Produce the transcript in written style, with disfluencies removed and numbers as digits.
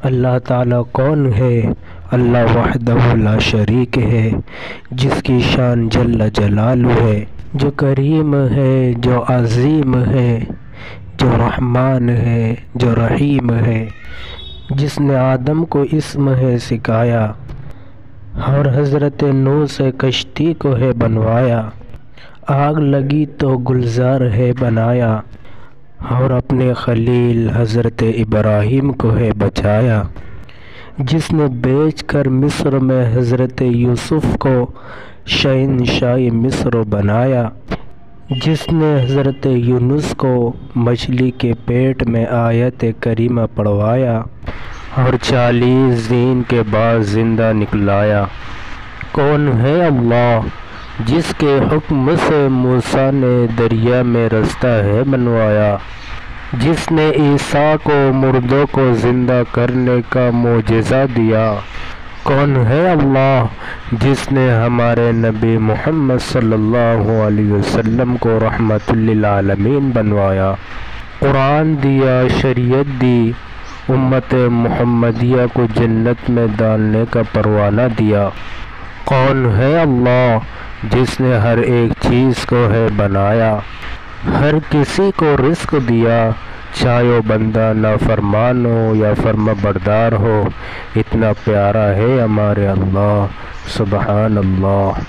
اللہ تعالیٰ کون ہے؟ اللہ وحدہ لا شریک ہے، جس کی شان جل جلالہ ہے، جو کریم ہے، جو عظیم ہے، جو رحمان ہے، جو رحیم ہے، جس نے آدم کو اسم ہے سکھایا اور حضرت نوح سے کشتی کو ہے بنوایا، آگ لگی تو گلزار ہے بنایا، اور اپنے خلیل حضرت ابراہیم کو ہے بچایا، جس نے بیچ کر مصر میں حضرت یوسف کو شہنشاہ مصر بنایا، جس نے حضرت یونس کو مچھلی کے پیٹ میں آیت کریمہ پڑھوایا اور 40 دن کے بعد زندہ نکلایا۔ کون ہے اللہ؟ جس کے حکم سے موسیٰ نے دریا میں رستہ ہے بنوایا، جس نے عیسیٰ کو مردوں کو زندہ کرنے کا معجزہ دیا۔ کون ہے اللہ؟ جس نے ہمارے نبی محمد صلی اللہ علیہ وسلم کو رحمت للعالمین بنوایا، قرآن دیا، شریعت دی، امت محمدیہ کو جنت میں ڈالنے کا پروانہ دیا۔ کون ہے اللہ؟ جس نے ہر ایک چیز کو ہے بنایا، ہر کسی کو رزق دیا، چاہے وہ بندہ نافرمان ہو یا فرما بردار ہو، اتنا پیارا ہے ہمارے اللہ، سبحان اللہ۔